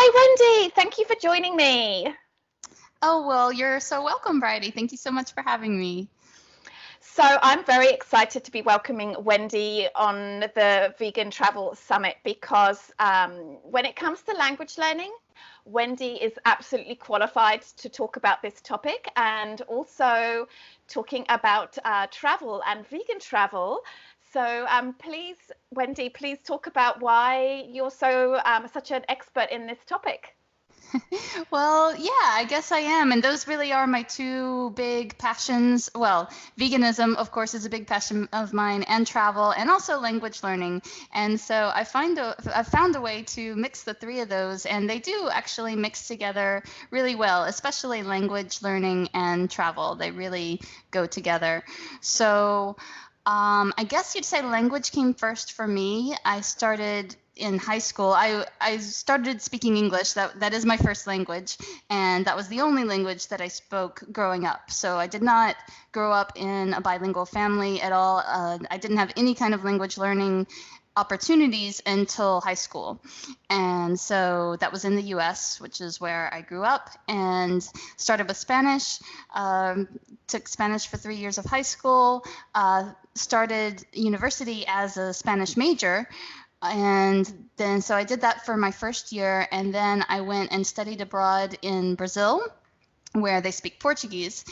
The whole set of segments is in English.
Hi, Wendy. Thank you for joining me. Oh, well, you're so welcome, Bridie. Thank you so much for having me. So I'm very excited to be welcoming Wendy on the Vegan Travel Summit because when it comes to language learning, Wendy is absolutely qualified to talk about this topic and also talking about travel and vegan travel. So please, Wendy, please talk about why you're such an expert in this topic. Well, yeah, I guess I am. And those really are my two big passions. Well, veganism, of course, is a big passion of mine, and travel, and also language learning. And so I've found a way to mix the three of those, and they do actually mix together really well, especially language learning and travel. They really go together. So I guess you'd say language came first for me. I started in high school. I started speaking English. That is my first language, and that was the only language that I spoke growing up. So I did not grow up in a bilingual family at all. I didn't have any kind of language learning opportunities until high school. And so that was in the US, which is where I grew up, and started with Spanish. Took Spanish for 3 years of high school, started university as a Spanish major. And then, so I did that for my first year, and then I went and studied abroad in Brazil, where they speak Portuguese,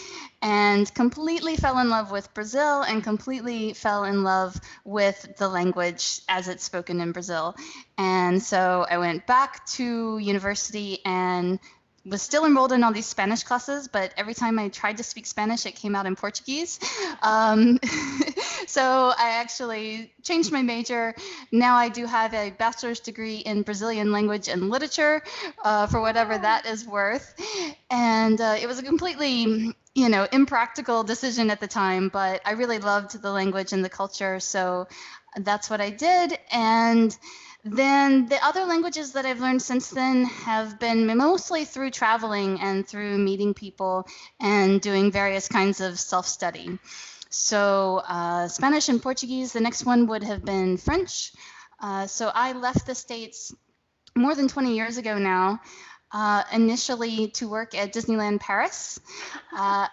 and completely fell in love with Brazil and completely fell in love with the language as it's spoken in Brazil. And so I went back to university and was still enrolled in all these Spanish classes, but every time I tried to speak Spanish, it came out in Portuguese. Um, so I actually changed my major. Now I do have a bachelor's degree in Brazilian language and literature, for whatever that is worth. And it was a completely, impractical decision at the time, but I really loved the language and the culture, so that's what I did. And then the other languages that I've learned since then have been mostly through traveling and through meeting people and doing various kinds of self-study. So Spanish and Portuguese, the next one would have been French. So I left the States more than 20 years ago now, initially to work at Disneyland Paris. Uh,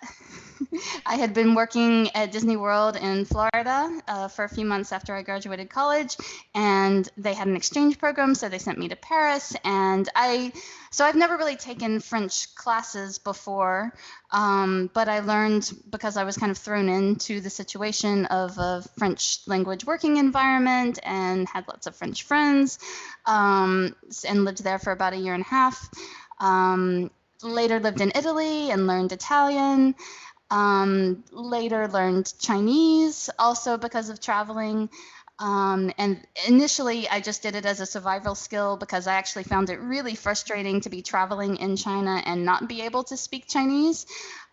I had been working at Disney World in Florida for a few months after I graduated college, and they had an exchange program, so they sent me to Paris. So I've never really taken French classes before, but I learned because I was kind of thrown into the situation of a French language working environment and had lots of French friends, and lived there for about a year and a half. Later lived in Italy and learned Italian. Later learned Chinese also because of traveling. And initially I just did it as a survival skill because I actually found it really frustrating to be traveling in China and not be able to speak Chinese.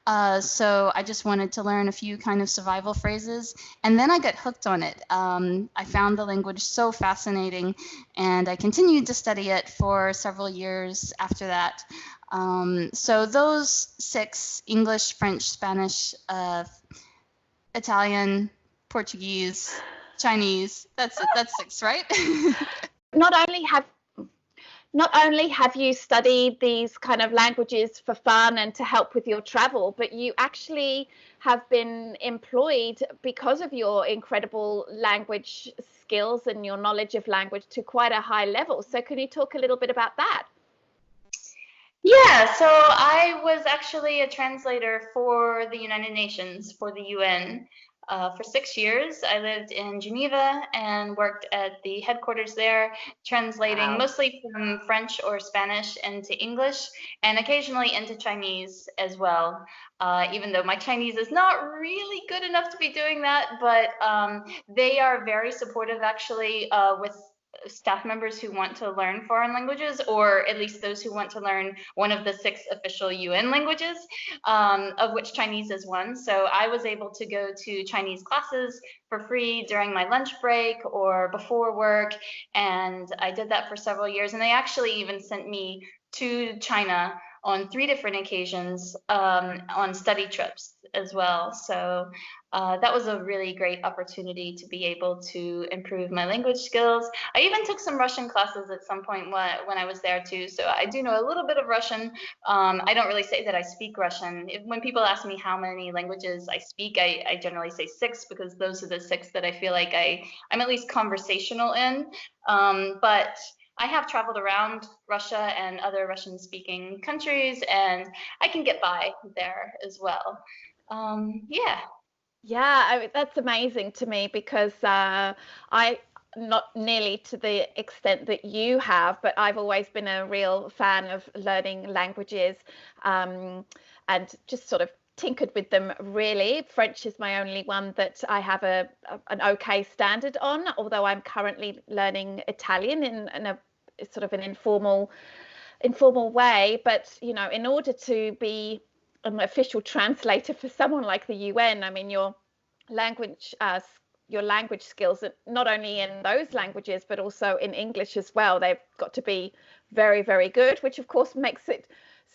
So I just wanted to learn a few kind of survival phrases, and then I got hooked on it. I found the language so fascinating, and I continued to study it for several years after that. So those six: English, French, Spanish, Italian, Portuguese, Chinese. That's six, right? Not only have not only have you studied these kind of languages for fun and to help with your travel, but you actually have been employed because of your incredible language skills and your knowledge of language to quite a high level. So can you talk a little bit about that? Yeah, so I was actually a translator for the United Nations, for the UN, for 6 years. I lived in Geneva and worked at the headquarters there, translating Wow. mostly from French or Spanish into English and occasionally into Chinese as well. Even though my Chinese is not really good enough to be doing that, but they are very supportive actually with staff members who want to learn foreign languages, or at least those who want to learn one of the 6 official UN languages, of which Chinese is one. So I was able to go to Chinese classes for free during my lunch break or before work, and I did that for several years. And they actually even sent me to China on 3 different occasions on study trips as well. So that was a really great opportunity to be able to improve my language skills. I even took some Russian classes at some point when I was there too. So I do know a little bit of Russian. I don't really say that I speak Russian. When people ask me how many languages I speak, I generally say 6 because those are the 6 that I feel like I'm at least conversational in. But I have traveled around Russia and other Russian-speaking countries, and I can get by there as well. Yeah. Yeah, that's amazing to me because I not nearly to the extent that you have, but I've always been a real fan of learning languages and just sort of tinkered with them really. French is my only one that I have an okay standard on, although I'm currently learning Italian in a sort of an informal way. But you know, in order to be an official translator for someone like the UN, I mean, language your language skills, not only in those languages but also in English as well, they've got to be very, very good, which of course makes it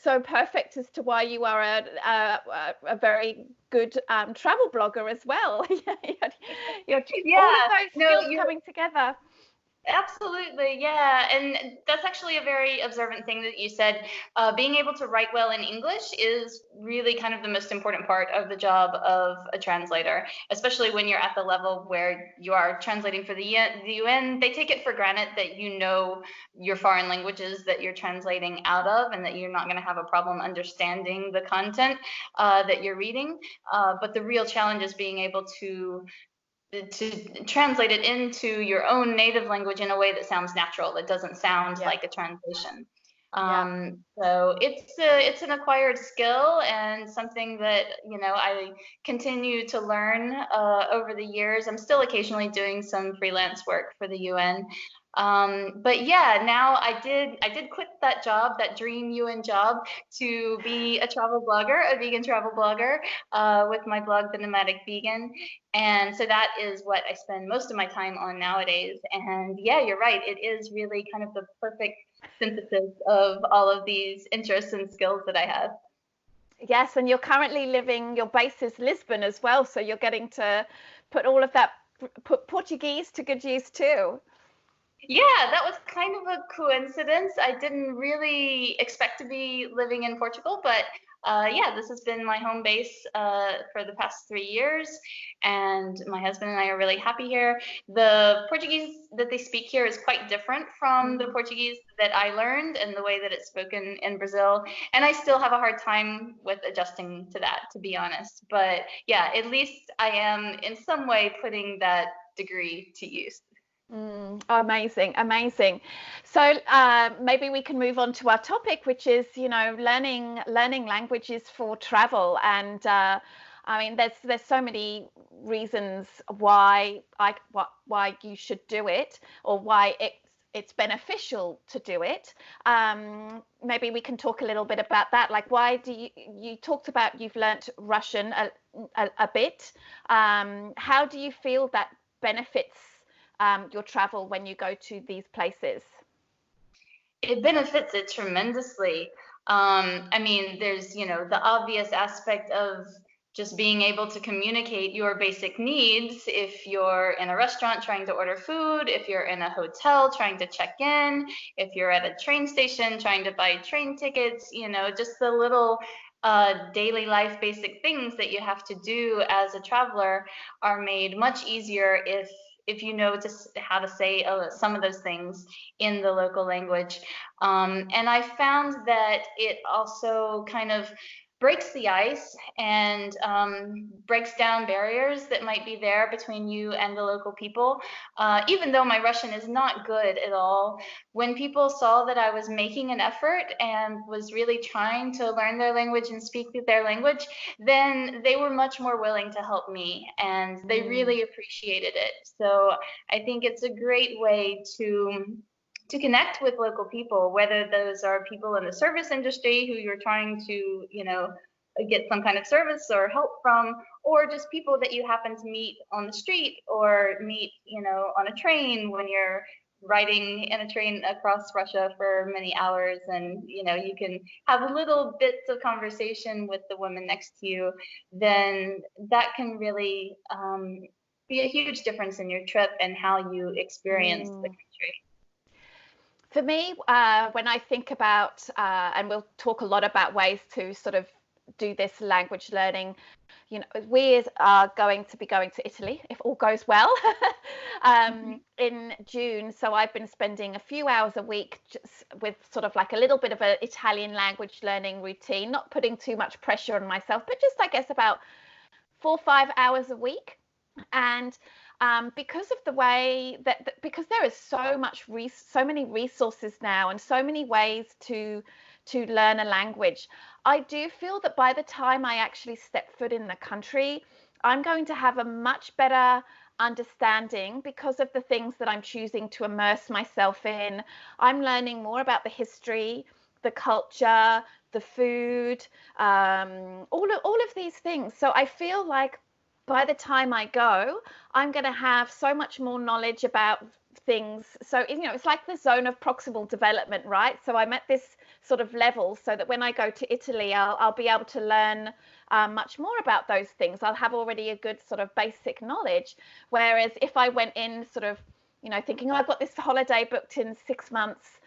so perfect as to why you are a very good travel blogger as well. All of those skills coming together. Absolutely, yeah. And that's actually a very observant thing that you said. Being able to write well in English is really kind of the most important part of the job of a translator, especially when you're at the level where you are translating for the UN. They take it for granted that you know your foreign languages that you're translating out of and that you're not going to have a problem understanding the content that you're reading. But the real challenge is being able to translate it into your own native language in a way that sounds natural, that doesn't sound like a translation. So it's an acquired skill and something that, you know, I continue to learn over the years. I'm still occasionally doing some freelance work for the UN. But yeah, now I did quit that job, that dream UN job, to be a travel blogger, a vegan travel blogger, with my blog, The Nomadic Vegan. And so that is what I spend most of my time on nowadays. And yeah, you're right. It is really kind of the perfect synthesis of all of these interests and skills that I have. Yes, and you're currently your base is Lisbon as well. So you're getting to put all of that, put Portuguese to good use too. Yeah, that was kind of a coincidence. I didn't really expect to be living in Portugal, but yeah, this has been my home base for the past 3 years, and my husband and I are really happy here. The Portuguese that they speak here is quite different from the Portuguese that I learned and the way that it's spoken in Brazil, and I still have a hard time with adjusting to that, to be honest. But yeah, at least I am in some way putting that degree to use. Amazing. So maybe we can move on to our topic, which is, you know, learning languages for travel. And I mean, there's so many reasons why you should do it, or why it's beneficial to do it. Maybe we can talk a little bit about that. Like, why do you talked about you've learnt Russian a bit. How do you feel that benefits your travel when you go to these places? It benefits it tremendously. I mean, there's, you know, the obvious aspect of just being able to communicate your basic needs if you're in a restaurant trying to order food, if you're in a hotel trying to check in, if you're at a train station trying to buy train tickets, you know, just the little daily life basic things that you have to do as a traveler are made much easier if you know just how to say some of those things in the local language. And I found that it also kind of breaks the ice and breaks down barriers that might be there between you and the local people. Even though my Russian is not good at all, when people saw that I was making an effort and was really trying to learn their language and speak their language, then they were much more willing to help me, and they really appreciated it. So I think it's a great way to connect with local people, whether those are people in the service industry who you're trying to, you know, get some kind of service or help from, or just people that you happen to meet on the street or meet, you know, on a train when you're riding in a train across Russia for many hours, and you can have little bits of conversation with the woman next to you, then that can really be a huge difference in your trip and how you experience the country. For me, when I think about, and we'll talk a lot about ways to sort of do this language learning, we are going to be going to Italy, if all goes well, in June. So I've been spending a few hours a week just with sort of like a little bit of an Italian language learning routine, not putting too much pressure on myself, but just, I guess, about 4 or 5 hours a week. And because of the way that because there is so many resources now and so many ways to learn a language, I do feel that by the time I actually step foot in the country, I'm going to have a much better understanding because of the things that I'm choosing to immerse myself in. I'm learning more about the history, the culture, the food, all of these things. So I feel like by the time I go, I'm going to have so much more knowledge about things. So, it's like the zone of proximal development, right? So I'm at this sort of level so that when I go to Italy, I'll be able to learn much more about those things. I'll have already a good sort of basic knowledge. Whereas if I went in sort of, thinking, oh, I've got this holiday booked in 6 months,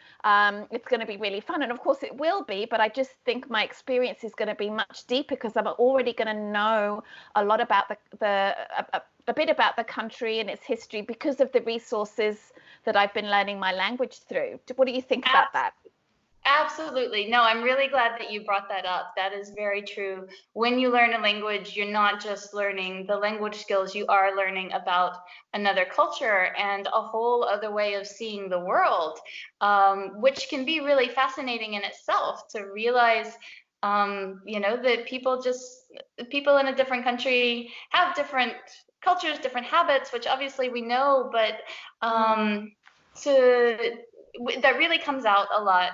it's going to be really fun. And of course it will be, but I just think my experience is going to be much deeper because I'm already going to know a lot about a bit about the country and its history because of the resources that I've been learning my language through. What do you think about that? Absolutely. No, I'm really glad that you brought that up. That is very true. When you learn a language, you're not just learning the language skills, you are learning about another culture and a whole other way of seeing the world, which can be really fascinating in itself to realize, that people in a different country have different cultures, different habits, which obviously we know, but that really comes out a lot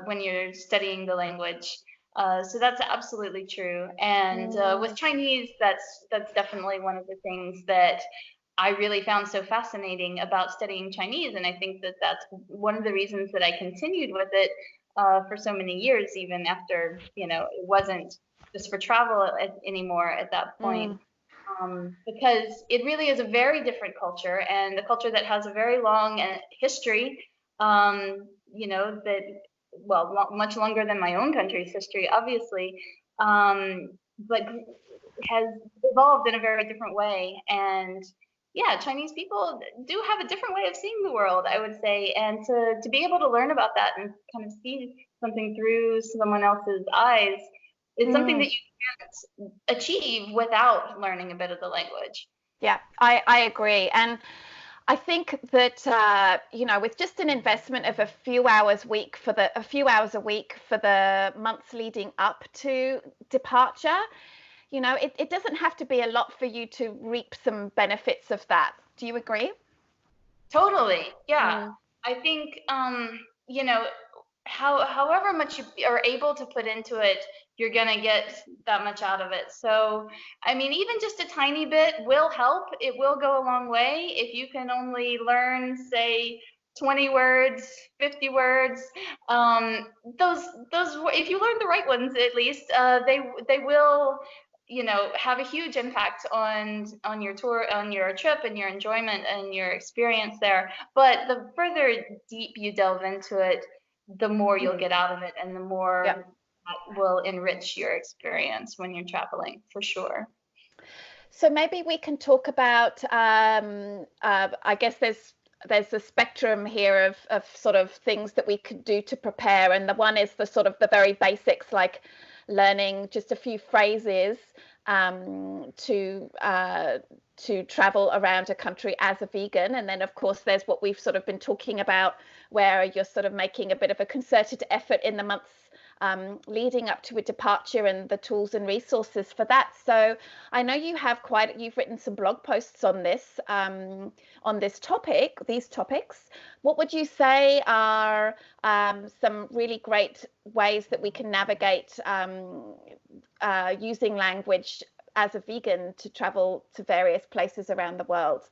when you're studying the language. So that's absolutely true. And with Chinese, that's definitely one of the things that I really found so fascinating about studying Chinese. And I think that that's one of the reasons that I continued with it for so many years, even after, it wasn't just for travel anymore at that point. Because it really is a very different culture, and a culture that has a very long history, that, much longer than my own country's history, obviously, but has evolved in a very different way. And yeah, Chinese people do have a different way of seeing the world, I would say, and to be able to learn about that and kind of see something through someone else's eyes is something that you can't achieve without learning a bit of the language. Yeah, I agree. And I think that with just an investment of a few hours a week for the months leading up to departure, it doesn't have to be a lot for you to reap some benefits of that. Do you agree? Totally. Yeah. I think however much you are able to put into it, you're going to get that much out of it. So, I mean, even just a tiny bit will help. It will go a long way. If you can only learn, say, 20 words, 50 words, those if you learn the right ones, at least, they will have a huge impact on your tour, on your trip, and your enjoyment and your experience there. But the further deep you delve into it, the more you'll get out of it, and the more that will enrich your experience when you're traveling, for sure. So maybe we can talk about, I guess there's a spectrum here of sort of things that we could do to prepare. And the one is the sort of the very basics, like learning just a few phrases to travel around a country as a vegan. And then, of course, there's what we've sort of been talking about, where you're sort of making a bit of a concerted effort in the months leading up to a departure and the tools and resources for that. So I know you've written some blog posts on this these topics. What would you say are some really great ways that we can navigate using language as a vegan to travel to various places around the world?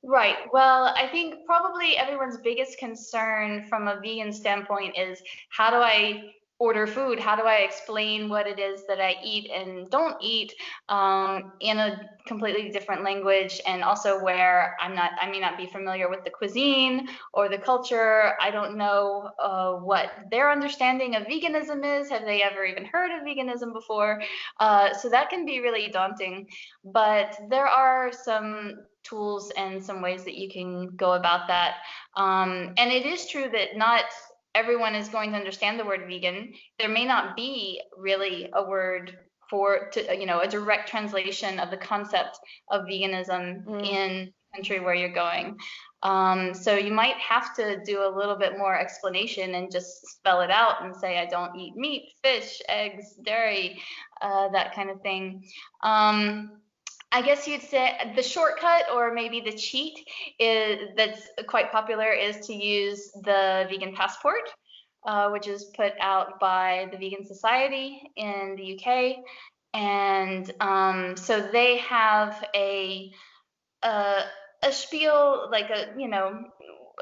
Right. Well, I think probably everyone's biggest concern from a vegan standpoint is, how do I order food? How do I explain what it is that I eat and don't eat, in a completely different language, and also where I may not be familiar with the cuisine or the culture. I don't know what their understanding of veganism is. Have they ever even heard of veganism before? So that can be really daunting. But there are some tools and some ways that you can go about that. And it is true that not everyone is going to understand the word vegan. There may not be really a word a direct translation of the concept of veganism in the country where you're going. So you might have to do a little bit more explanation and just spell it out and say, I don't eat meat, fish, eggs, dairy, that kind of thing. I guess you'd say the shortcut, or maybe the cheat, that's quite popular, is to use the vegan passport, which is put out by the Vegan Society in the UK. And so they have a, a spiel, like a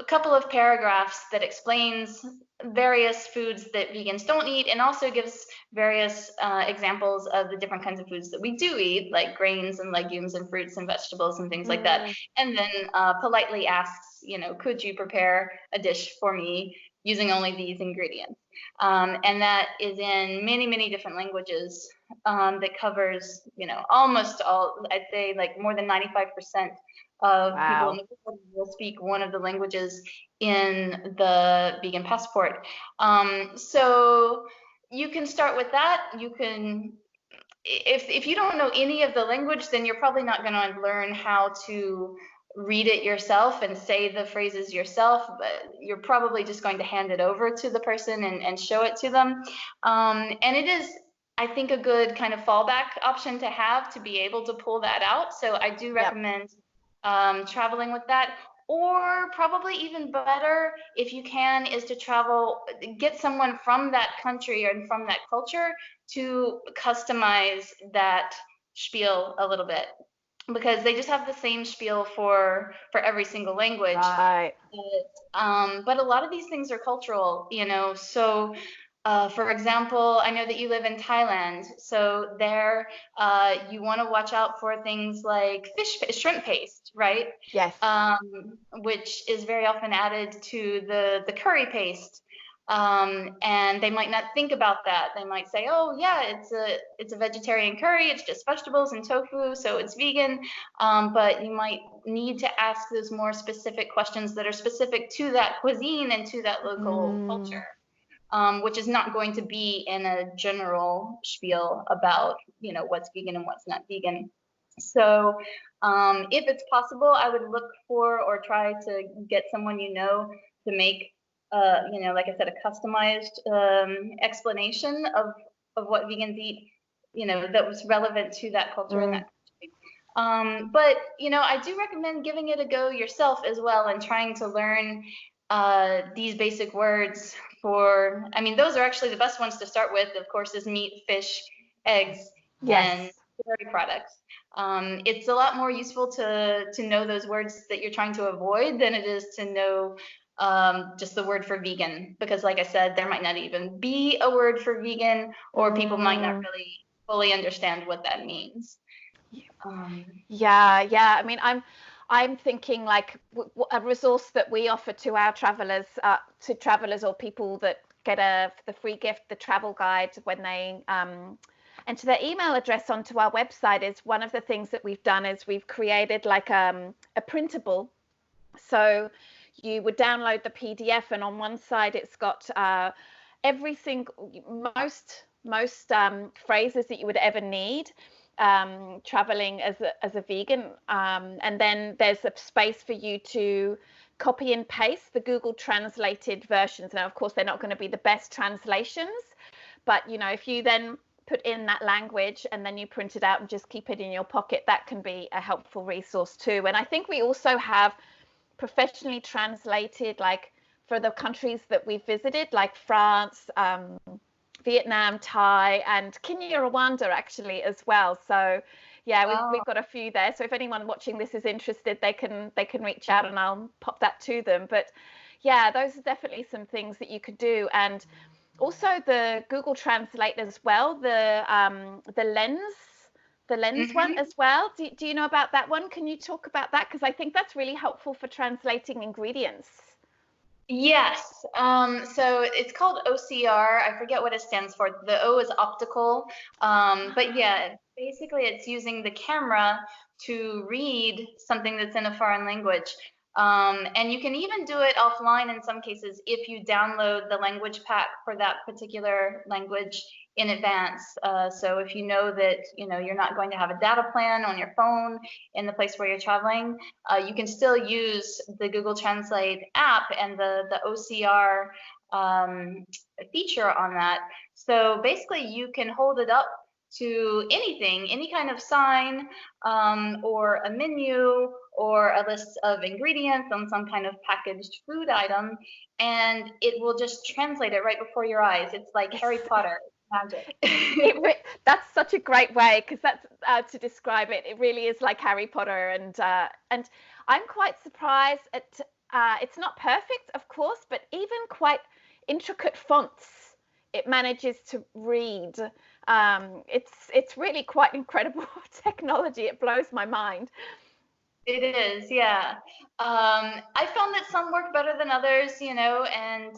couple of paragraphs that explains various foods that vegans don't eat, and also gives various examples of the different kinds of foods that we do eat, like grains and legumes and fruits and vegetables and things like that. And then politely asks, could you prepare a dish for me using only these ingredients? And that is in many, many different languages, that covers, almost all, I'd say like more than 95% of people in the world will speak one of the languages in the vegan passport. So you can start with that. You can, if you don't know any of the language, then you're probably not going to learn how to read it yourself and say the phrases yourself, but you're probably just going to hand it over to the person and show it to them. And it is, I think, a good kind of fallback option to have, to be able to pull that out. So I do recommend traveling with that. Or probably even better, if you can, is to get someone from that country and from that culture to customize that spiel a little bit, because they just have the same spiel for every single language. Right. But a lot of these things are cultural, so for example, I know that you live in Thailand, so there you want to watch out for things like shrimp paste, right? Yes. Which is very often added to the curry paste. And they might not think about that. They might say, oh yeah, it's a vegetarian curry, it's just vegetables and tofu, so it's vegan. But you might need to ask those more specific questions that are specific to that cuisine and to that local culture. Which is not going to be in a general spiel about, what's vegan and what's not vegan. So if it's possible, I would look for or try to get someone to make, like I said, a customized explanation of what vegans eat, that was relevant to that culture and that country. But, I do recommend giving it a go yourself as well, and trying to learn these basic words those are actually the best ones to start with, of course, is meat, fish, eggs, and dairy products. It's a lot more useful to know those words that you're trying to avoid than it is to know just the word for vegan, because like I said, there might not even be a word for vegan, or people might not really fully understand what that means. Yeah. I'm thinking like a resource that we offer to our travelers, or people that get the free gift, the travel guide, when they enter their email address onto our website, is one of the things that we've done is we've created like a printable. So you would download the PDF, and on one side it's got every single most phrases that you would ever need traveling as a vegan, and then there's a space for you to copy and paste the Google translated versions. Now, of course, they're not going to be the best translations, but if you then put in that language and then you print it out and just keep it in your pocket, that can be a helpful resource too. And I think we also have professionally translated, like for the countries that we've visited, like France, Vietnam, Thai, and Kenya, Rwanda actually as well. So Yeah, Wow. we've got a few there. So if anyone watching this is interested, they can reach out and I'll pop that to them. But yeah, those are definitely some things that you could do. And also the Google Translate as well, the lens one Hmm. as well. Do you know about that one? Can you talk about that? Because I think that's really helpful for translating ingredients. Yes. So it's called OCR. I forget what it stands for. The O is optical. But yeah, basically it's using the camera to read something that's in a foreign language. And you can even do it offline in some cases if you download the language pack for that particular language in advance. So if you know that you're not going to have a data plan on your phone in the place where you're traveling, you can still use the Google Translate app and the OCR feature on that. So basically, you can hold it up to anything, any kind of sign or a menu or a list of ingredients on some kind of packaged food item, and it will just translate it right before your eyes. It's like Harry Potter magic. That's such a great way, because that's to describe it. It really is like Harry Potter, and I'm quite surprised at it's not perfect, of course, but even quite intricate fonts it manages to read. It's really quite incredible technology. It blows my mind. It is, yeah. I found that some work better than others, and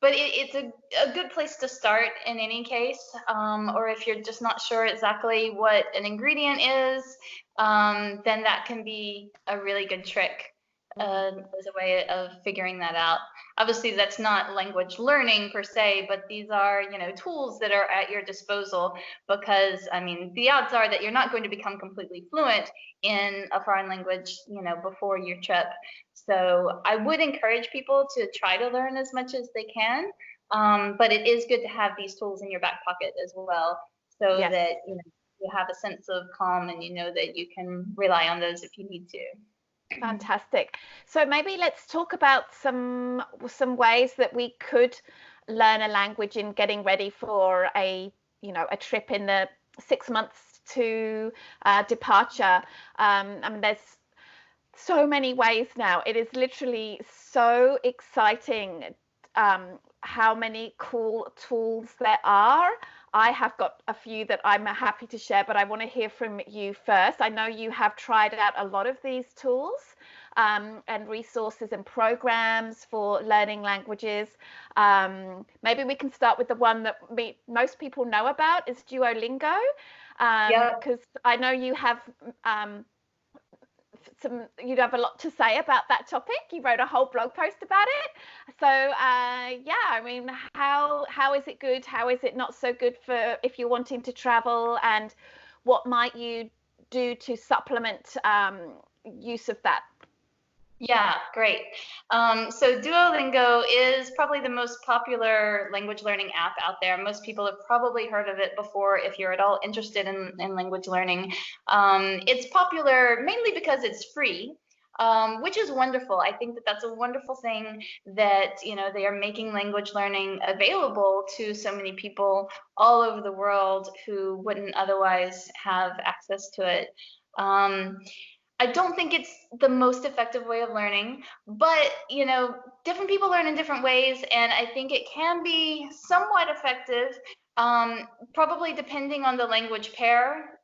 but it's a good place to start in any case. Or if you're just not sure exactly what an ingredient is, then that can be a really good trick as a way of figuring that out. Obviously, that's not language learning per se, but these are, tools that are at your disposal because, I mean, the odds are that you're not going to become completely fluent in a foreign language, before your trip. So I would encourage people to try to learn as much as they can. But it is good to have these tools in your back pocket as well, so Yes. that, you have a sense of calm and you know that you can rely on those if you need to. Fantastic. So maybe let's talk about some ways that we could learn a language in getting ready for a trip in the 6 months to departure. I mean, there's so many ways now. It is literally so exciting how many cool tools there are. I have got a few that I'm happy to share, but I want to hear from you first. I know you have tried out a lot of these tools and resources and programs for learning languages. Maybe we can start with the one that most people know about is Duolingo, Yeah. because I know you have you'd have a lot to say about that topic. You wrote a whole blog post about it. So yeah, I mean, how is it good? How is it not so good for if you're wanting to travel? And what might you do to supplement use of that? Yeah, great. So Duolingo is probably the most popular language learning app out there. Most people have probably heard of it before if you're at all interested in language learning. It's popular mainly because it's free, which is wonderful. I think that that's a wonderful thing that, they are making language learning available to so many people all over the world who wouldn't otherwise have access to it. I don't think it's the most effective way of learning, but different people learn in different ways, and I think it can be somewhat effective, probably depending on the language pair,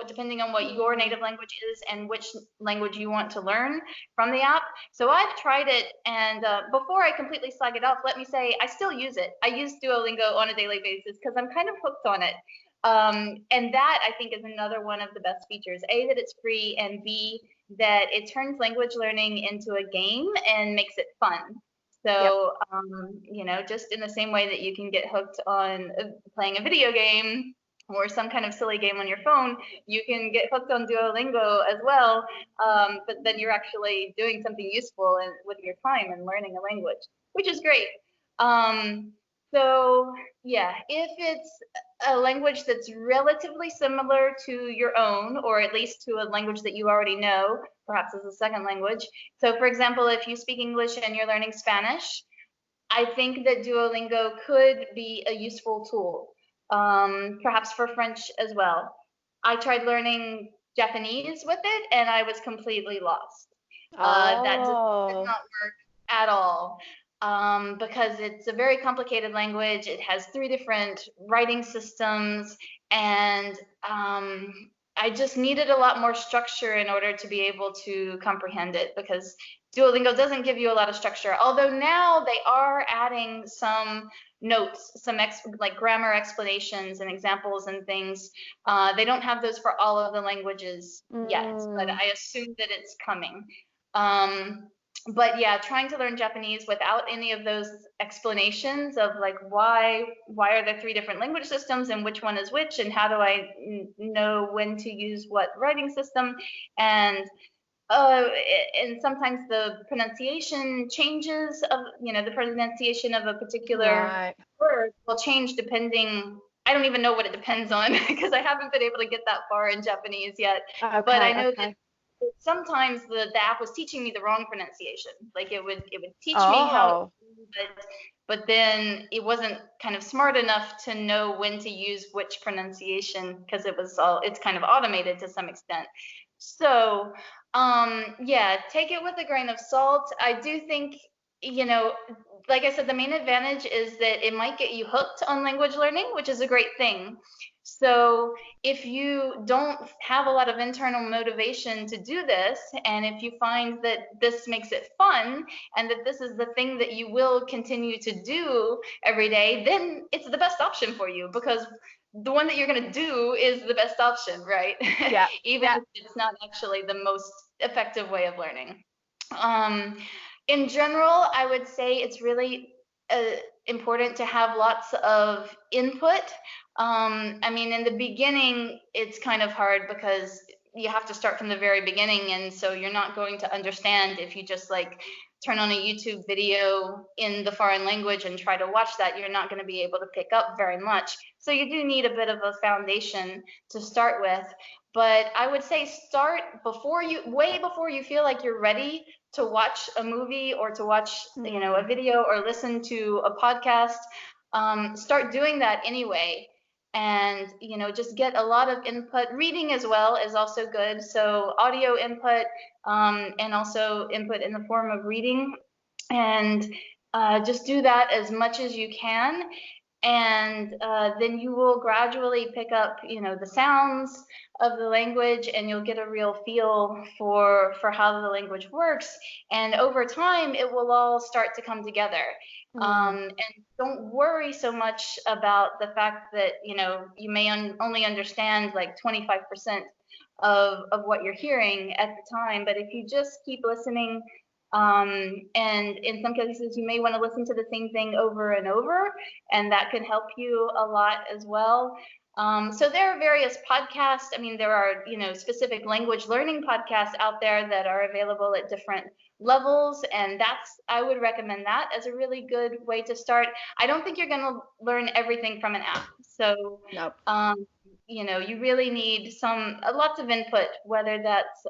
depending on what your native language is and which language you want to learn from the app. So I've tried it, and before I completely slag it off, let me say I still use it. I use Duolingo on a daily basis because I'm kind of hooked on it. And that I think is another one of the best features. A, that it's free, and B, that it turns language learning into a game and makes it fun. Yep. So, just in the same way that you can get hooked on playing a video game or some kind of silly game on your phone, you can get hooked on Duolingo as well. But then you're actually doing something useful with your time and learning a language, which is great. So yeah, if it's a language that's relatively similar to your own, or at least to a language that you already know, perhaps as a second language. So for example, if you speak English and you're learning Spanish, I think that Duolingo could be a useful tool, perhaps for French as well. I tried learning Japanese with it, and I was completely lost. That did Oh, not work at all, because it's a very complicated language. It has 3 different writing systems, and I just needed a lot more structure in order to be able to comprehend it, because Duolingo doesn't give you a lot of structure. Although now they are adding some notes, some like grammar explanations and examples and things. They don't have those for all of the languages yet, but I assume that it's coming. But yeah, trying to learn Japanese without any of those explanations of like why are there 3 different language systems and which one is which, and how do I know when to use what writing system, and and sometimes the pronunciation changes of, the pronunciation of a particular right. word will change depending. I don't even know what it depends on because I haven't been able to get that far in Japanese yet. But I Okay, know that okay. sometimes the app was teaching me the wrong pronunciation. Like it would teach me how to, Oh, but then it wasn't kind of smart enough to know when to use which pronunciation, because it's kind of automated to some extent. So yeah, take it with a grain of salt. I do think, like I said, the main advantage is that it might get you hooked on language learning, which is a great thing. So if you don't have a lot of internal motivation to do this, and if you find that this makes it fun and that this is the thing that you will continue to do every day, then it's the best option for you, because the one that you're going to do is the best option, right? yeah, Even yeah. if it's not actually the most effective way of learning. Um, in general, I would say it's really important to have lots of input. I mean, in the beginning, it's kind of hard because you have to start from the very beginning, and so you're not going to understand if you just like turn on a YouTube video in the foreign language and try to watch that. You're not going to be able to pick up very much. So you do need a bit of a foundation to start with. But I would say start way before you feel like you're ready to watch a movie or to watch, a video or listen to a podcast. Start doing that anyway, and just get a lot of input. Reading as well is also good, so audio input, and also input in the form of reading, and just do that as much as you can, and then you will gradually pick up the sounds of the language, and you'll get a real feel for how the language works, and over time it will all start to come together. And don't worry so much about the fact that you may only understand like 25% of what you're hearing at the time, but if you just keep listening, and in some cases you may want to listen to the same thing over and over, and that can help you a lot as well. So there are various podcasts. I mean, there are specific language learning podcasts out there that are available at different levels, and I would recommend that as a really good way to start. I don't think you're going to learn everything from an app, so Nope. you really need lots of input, whether that's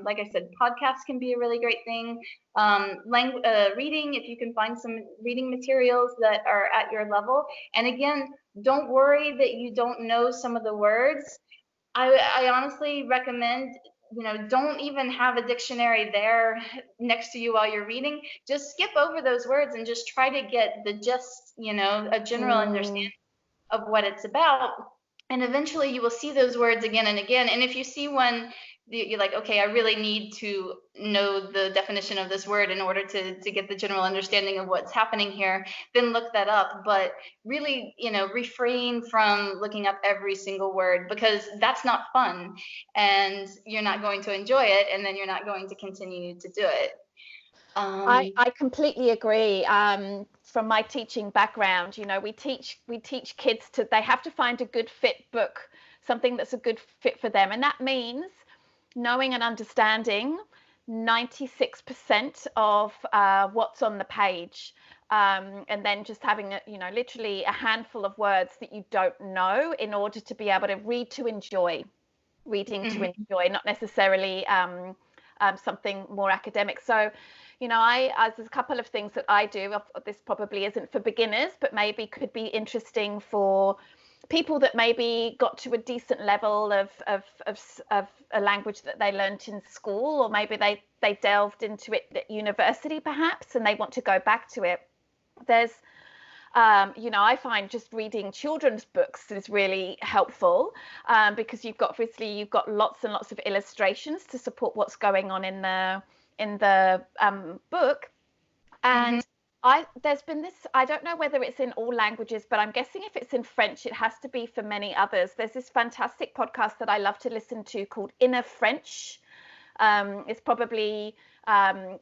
like I said, podcasts can be a really great thing. Reading, if you can find some reading materials that are at your level. And again, don't worry that you don't know some of the words. I honestly recommend, don't even have a dictionary there next to you while you're reading. Just skip over those words and just try to get the gist, a general understanding of what it's about. And eventually you will see those words again and again. And if you see one, you're like, okay, I really need to know the definition of this word in order to get the general understanding of what's happening here, then look that up. But really, refrain from looking up every single word, because that's not fun, and you're not going to enjoy it, and then you're not going to continue to do it. I completely agree. From my teaching background, we teach kids they have to find a good fit book, something that's a good fit for them, and that means knowing and understanding 96% of what's on the page, and then just having literally a handful of words that you don't know in order to be able to reading to enjoy, not necessarily something more academic. So there's a couple of things that I do. This probably isn't for beginners, but maybe could be interesting for people that maybe got to a decent level of a language that they learnt in school, or maybe they delved into it at university perhaps, and they want to go back to it. There's I find just reading children's books is really helpful, because you've got lots and lots of illustrations to support what's going on in the book. And there's been this, I don't know whether it's in all languages, but I'm guessing if it's in French, it has to be for many others. There's this fantastic podcast that I love to listen to called Inner French. It's probably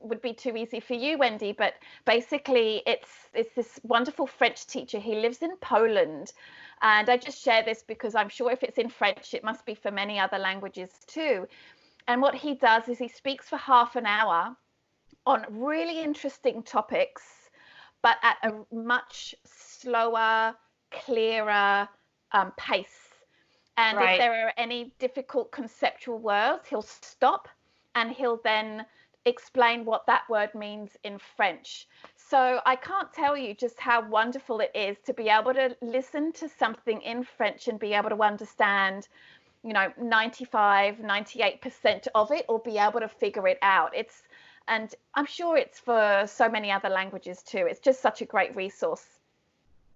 would be too easy for you, Wendy, but basically it's this wonderful French teacher. He lives in Poland, and I just share this because I'm sure if it's in French, it must be for many other languages too. And what he does is he speaks for half an hour on really interesting topics, but at a much slower, clearer pace. And if there are any difficult conceptual words, he'll stop and he'll then explain what that word means in French. So I can't tell you just how wonderful it is to be able to listen to something in French and be able to understand, 98% of it, or be able to figure it out. And I'm sure it's for so many other languages too. It's just such a great resource.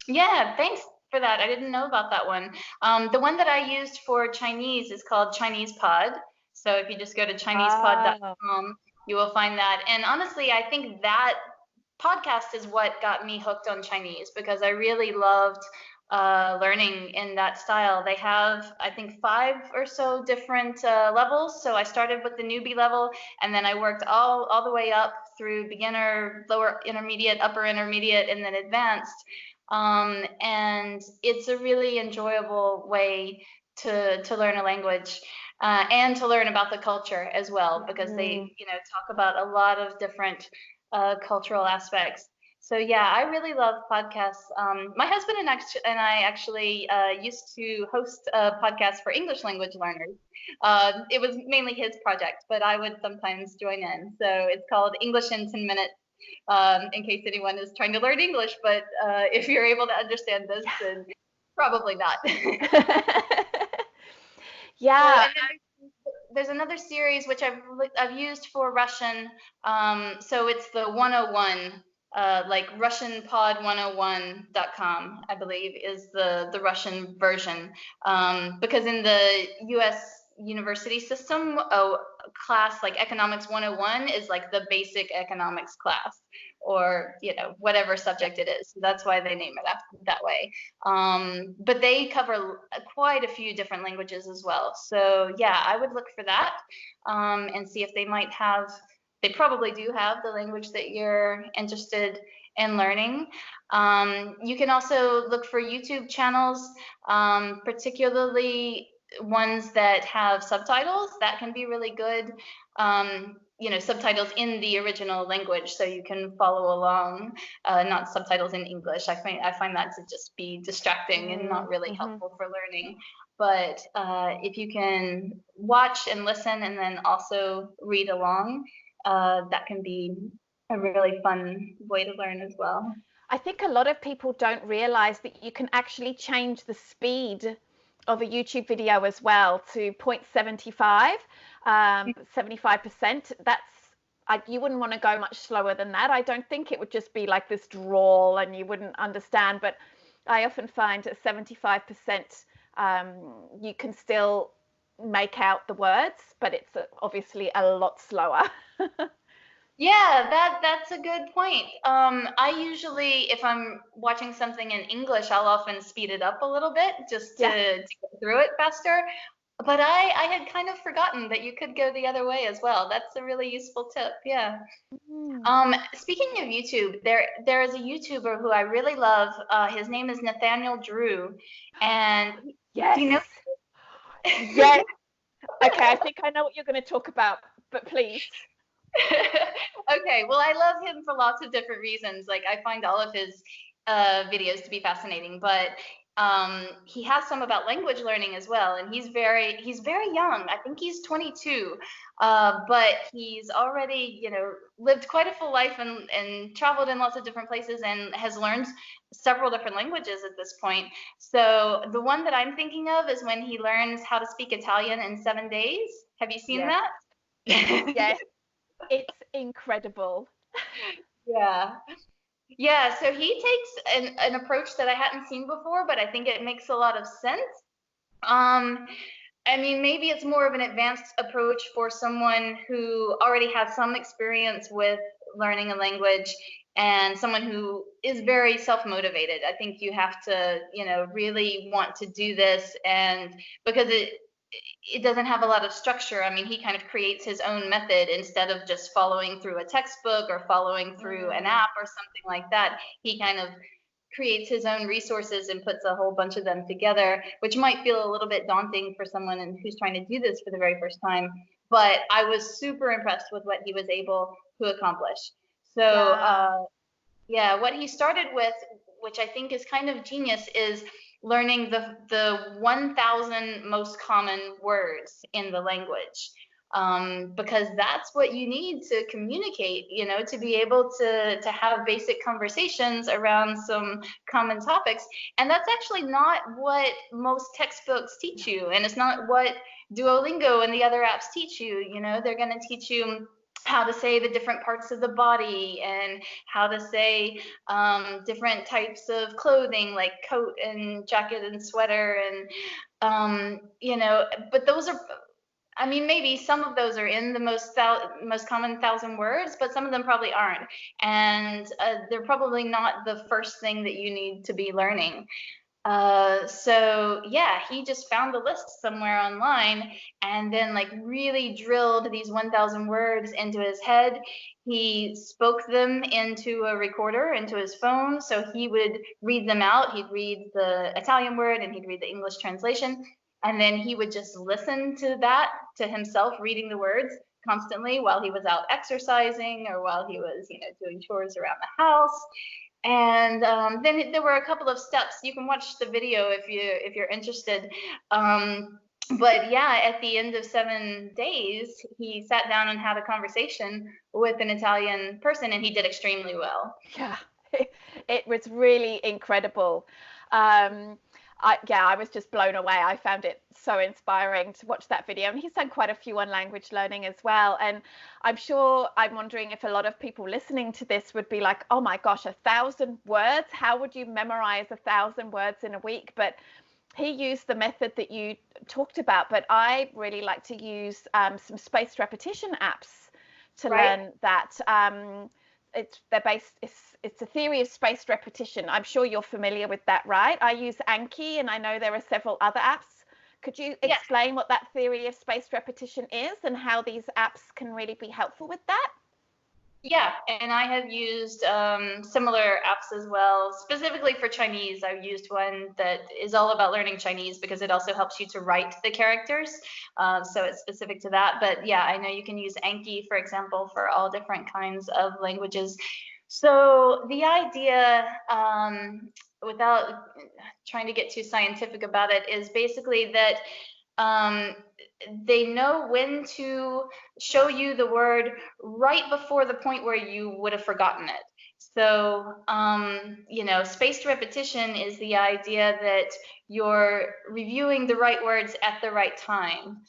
Yeah, thanks for that. I didn't know about that one. The one that I used for Chinese is called Chinese Pod. So if you just go to ChinesePod.com, you will find that. And honestly, I think that podcast is what got me hooked on Chinese, because I really loved learning in that style. They have, I think, 5 or so different levels. So I started with the newbie level, and then I worked all the way up through beginner, lower intermediate, upper intermediate, and then advanced. And it's a really enjoyable way to learn a language, and to learn about the culture as well, because they talk about a lot of different cultural aspects. So yeah, I really love podcasts. My husband and I actually used to host a podcast for English language learners. It was mainly his project, but I would sometimes join in. So it's called English in 10 Minutes, in case anyone is trying to learn English. But if you're able to understand this, then probably not. Yeah. There's another series which I've used for Russian. So it's the 101. Like RussianPod101.com, I believe, is the Russian version. Because in the U.S. university system, a class like Economics 101 is like the basic economics class, or whatever subject it is. So that's why they name it that way. But they cover quite a few different languages as well. So yeah, I would look for that, and see if they might have. They probably do have the language that you're interested in learning. You can also look for YouTube channels, particularly ones that have subtitles. That can be really good. Subtitles in the original language, so you can follow along, not subtitles in English. I find that to just be distracting and not really helpful for learning. But if you can watch and listen and then also read along, that can be a really fun way to learn as well. I think a lot of people don't realize that you can actually change the speed of a YouTube video as well to 0.75, 75%. You wouldn't want to go much slower than that. I don't think it would just be like this drawl and you wouldn't understand, but I often find at 75%, you can still make out the words, but it's obviously a lot slower. Yeah, that's a good point. I usually, if I'm watching something in English, I'll often speed it up a little bit just to get through it faster. But I had kind of forgotten that you could go the other way as well. That's a really useful tip. Yeah. Speaking of YouTube, there is a YouTuber who I really love. His name is Nathaniel Drew, and yes. Do you know? Yes. Okay, I think I know what you're going to talk about, but please. Okay, well, I love him for lots of different reasons. Like, I find all of his videos to be fascinating, but he has some about language learning as well, and he's very young. I think he's 22, but he's already, lived quite a full life and traveled in lots of different places and has learned several different languages at this point. So the one that I'm thinking of is when he learns how to speak Italian in 7 days. Have you seen that? Yes, it's incredible. Yeah. Yeah, so he takes an approach that I hadn't seen before, but I think it makes a lot of sense. I mean, maybe it's more of an advanced approach for someone who already has some experience with learning a language and someone who is very self-motivated. I think you have to, really want to do this, and because it doesn't have a lot of structure. I mean, he kind of creates his own method instead of just following through a textbook or following through an app or something like that. He kind of creates his own resources and puts a whole bunch of them together, which might feel a little bit daunting for someone who's trying to do this for the very first time. But I was super impressed with what he was able to accomplish. So yeah, what he started with, which I think is kind of genius, is learning the 1,000 most common words in the language. Because that's what you need to communicate, to be able to have basic conversations around some common topics. And that's actually not what most textbooks teach you. And it's not what Duolingo and the other apps teach you. They're going to teach you how to say the different parts of the body and how to say different types of clothing like coat and jacket and sweater and but those are, I mean, maybe some of those are in the most common 1,000 words, but some of them probably aren't, and they're probably not the first thing that you need to be learning. So yeah, he just found a list somewhere online and then like really drilled these 1,000 words into his head. He spoke them into a recorder, into his phone. So he would read them out. He'd read the Italian word and he'd read the English translation. And then he would just listen to that, to himself reading the words constantly while he was out exercising or while he was, doing chores around the house. And then there were a couple of steps. You can watch the video if you're interested. But yeah, at the end of 7 days, he sat down and had a conversation with an Italian person, and he did extremely well. Yeah, it was really incredible. I was just blown away. I found it so inspiring to watch that video, and he's done quite a few on language learning as well. And I'm wondering if a lot of people listening to this would be like, oh my gosh, 1,000 words, how would you memorize 1,000 words in a week? But he used the method that you talked about, but I really like to use some spaced repetition apps to learn that. It's a theory of spaced repetition. I'm sure you're familiar with that, right? I use Anki, and I know there are several other apps. Could you explain what that theory of spaced repetition is and how these apps can really be helpful with that? Yeah, and I have used similar apps as well. Specifically for Chinese, I've used one that is all about learning Chinese because it also helps you to write the characters. So it's specific to that. But yeah, I know you can use Anki, for example, for all different kinds of languages. So the idea, without trying to get too scientific about it, is basically that they know when to show you the word right before the point where you would have forgotten it. So, spaced repetition is the idea that you're reviewing the right words at the right time.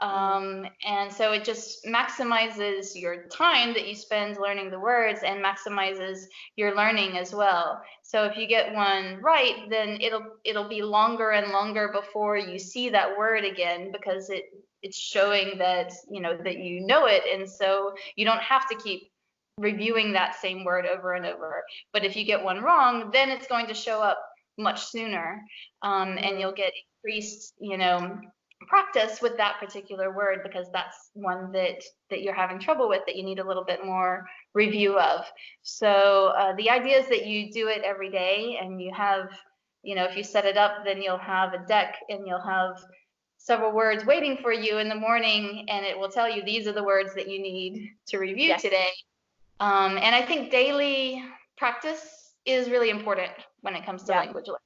And so it just maximizes your time that you spend learning the words and maximizes your learning as well. So if you get one right, then it'll be longer and longer before you see that word again, because it's showing that that you know it, and so you don't have to keep reviewing that same word over and over. But if you get one wrong, then it's going to show up much sooner, and you'll get increased practice with that particular word, because that's one that you're having trouble with, that you need a little bit more review of. So the idea is that you do it every day, and you have, if you set it up, then you'll have a deck and you'll have several words waiting for you in the morning, and it will tell you these are the words that you need to review today. And I think daily practice is really important when it comes to language learning.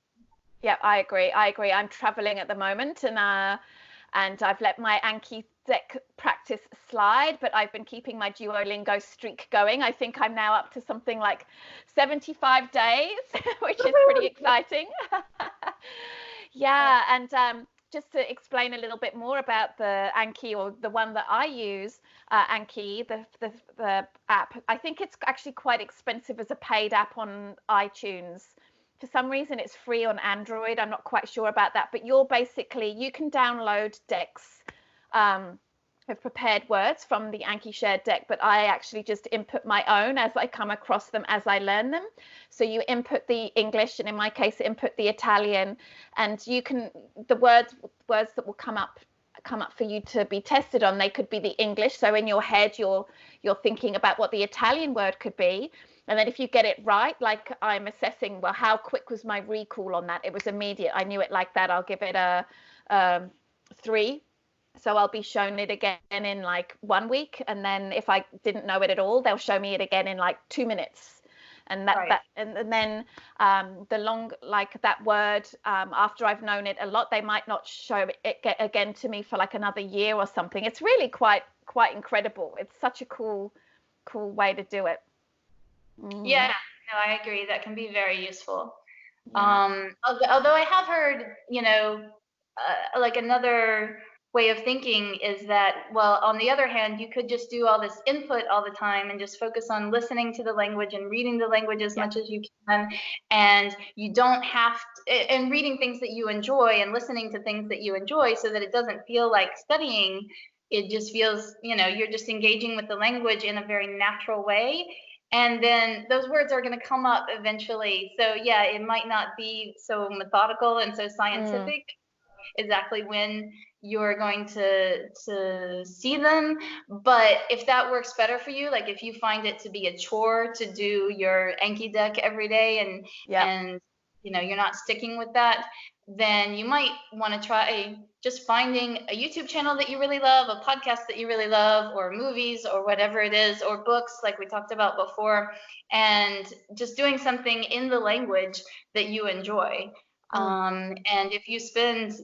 Yeah, I agree. I'm traveling at the moment, and I've let my Anki deck practice slide, but I've been keeping my Duolingo streak going. I think I'm now up to something like 75 days, which is pretty exciting. Yeah, and just to explain a little bit more about the Anki, or the one that I use, Anki, the app. I think it's actually quite expensive as a paid app on iTunes. For some reason, it's free on Android. I'm not quite sure about that, but you can download decks of prepared words from the Anki shared deck, but I actually just input my own as I come across them, as I learn them. So you input the English, and in my case, input the Italian, and the words that will come up for you to be tested on, they could be the English. So in your head, you're thinking about what the Italian word could be. And then if you get it right, like I'm assessing, well, how quick was my recall on that? It was immediate. I knew it like that. I'll give it a 3. So I'll be shown it again in like 1 week. And then if I didn't know it at all, they'll show me it again in like 2 minutes. And then that word, after I've known it a lot, they might not show it again to me for like another year or something. It's really quite incredible. It's such a cool way to do it. Yeah, no, I agree. That can be very useful. Yeah. Although I have heard, like another way of thinking is that, well, on the other hand, you could just do all this input all the time and just focus on listening to the language and reading the language as much as you can. And you don't have to, and reading things that you enjoy and listening to things that you enjoy, so that it doesn't feel like studying. It just feels, you're just engaging with the language in a very natural way. And then those words are going to come up eventually. So yeah, it might not be so methodical and so scientific exactly when you're going to see them. But if that works better for you, like if you find it to be a chore to do your Anki deck every day, and you're not sticking with that, then you might want to try just finding a YouTube channel that you really love, a podcast that you really love, or movies, or whatever it is, or books like we talked about before, and just doing something in the language that you enjoy. And if you spend,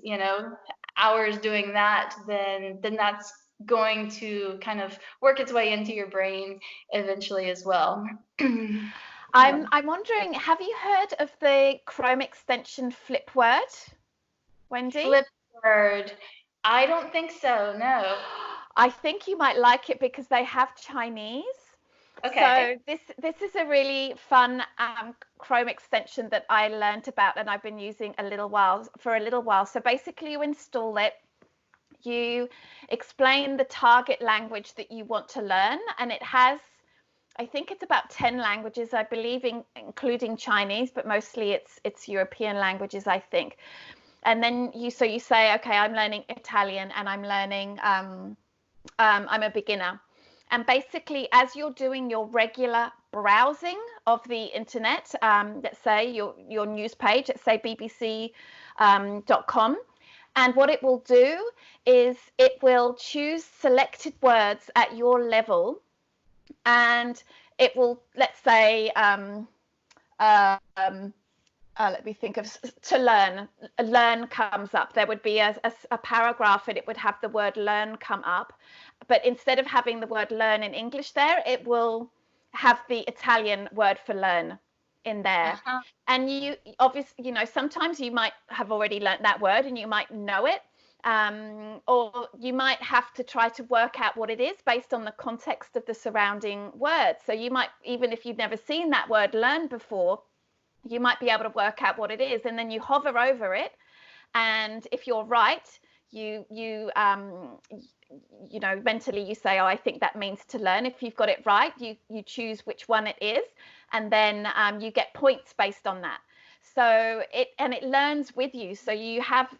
hours doing that, then that's going to kind of work its way into your brain eventually as well. I'm wondering, have you heard of the Chrome extension Flipword, Wendy? Flipword? I don't think so, no. I think you might like it because they have Chinese. Okay. So this is a really fun Chrome extension that I learned about, and I've been using for a little while. So basically you install it, you explain the target language that you want to learn, and it has, I think it's about 10 languages, I believe, including Chinese, but mostly it's European languages, I think. And then you say, okay, I'm learning Italian, and I'm learning, I'm a beginner. And basically, as you're doing your regular browsing of the internet, let's say your news page, let's say bbc.com, and what it will do is it will choose selected words at your level, and it will, let's say, let me think of, to learn. Learn comes up. There would be a paragraph, and it would have the word learn come up. But instead of having the word learn in English there, it will have the Italian word for learn in there. And you obviously, sometimes you might have already learnt that word and you might know it. Or you might have to try to work out what it is based on the context of the surrounding words. So you might, even if you've never seen that word learn before, you might be able to work out what it is, and then you hover over it, and if you're right, you mentally you say, oh, I think that means to learn. If you've got it right, you choose which one it is, and then you get points based on that. So it learns with you. So you have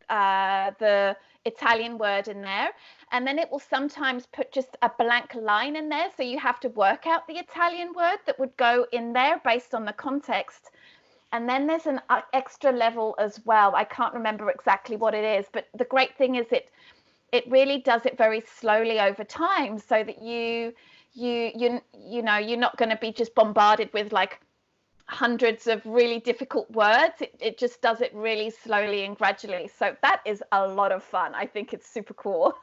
the Italian word in there, and then it will sometimes put just a blank line in there, so you have to work out the Italian word that would go in there based on the context. And then there's an extra level as well. I can't remember exactly what it is, but the great thing is it really does it very slowly over time, so that you're not going to be just bombarded with like hundreds of really difficult words. It just does it really slowly and gradually. So that is a lot of fun. I think it's super cool.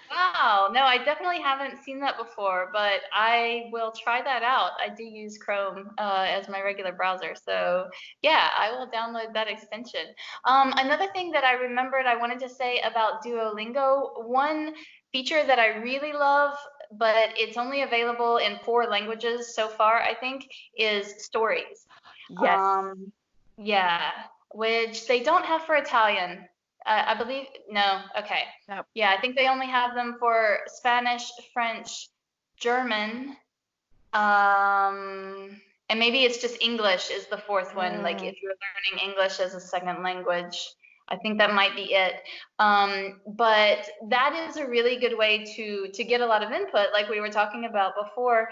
Wow, no, I definitely haven't seen that before, but I will try that out. I do use Chrome as my regular browser, so yeah, I will download that extension. Another thing that I remembered I wanted to say about Duolingo, one feature that I really love, but it's only available in 4 languages so far, I think, is stories. Yes. Yeah, which they don't have for Italian. I believe, no, okay. No. Yeah, I think they only have them for Spanish, French, German, and maybe it's just English is the fourth one. Like if you're learning English as a second language, I think that might be it. But that is a really good way to get a lot of input, like we were talking about before.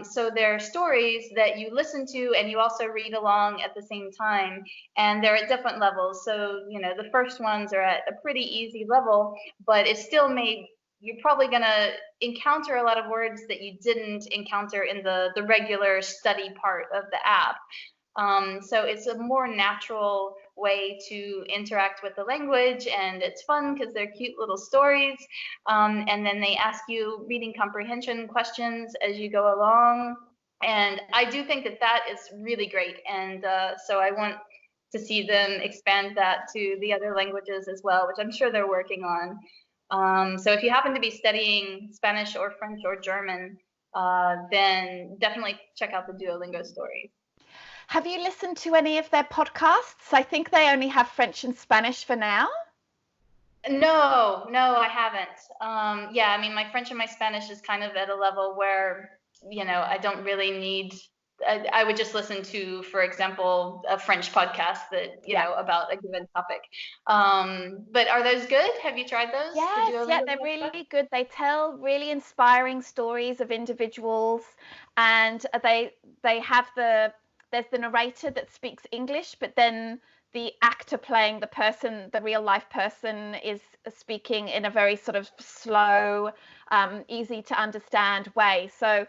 So there are stories that you listen to and you also read along at the same time, and they're at different levels. So, you know, the first ones are at a pretty easy level, but it's still made, you're probably going to encounter a lot of words that you didn't encounter in the regular study part of the app. So it's a more natural way to interact with the language, and it's fun because they're cute little stories. And then they ask you reading comprehension questions as you go along. And I do think that that is really great. And so I want to see them expand that to the other languages as well, which I'm sure they're working on. So if you happen to be studying Spanish or French or German, then definitely check out the Duolingo stories. Have you listened to any of their podcasts? I think they only have French and Spanish for now. No, I haven't. Yeah, I mean, my French and my Spanish is kind of at a level where, you know, I don't really need, I would just listen to, for example, a French podcast that, you know, about a given topic. But are those good? Have you tried those? Yes, yeah, they're really good. They tell really inspiring stories of individuals, and they have there's the narrator that speaks English, but then the actor playing the person, the real life person, is speaking in a very sort of slow, easy to understand way. So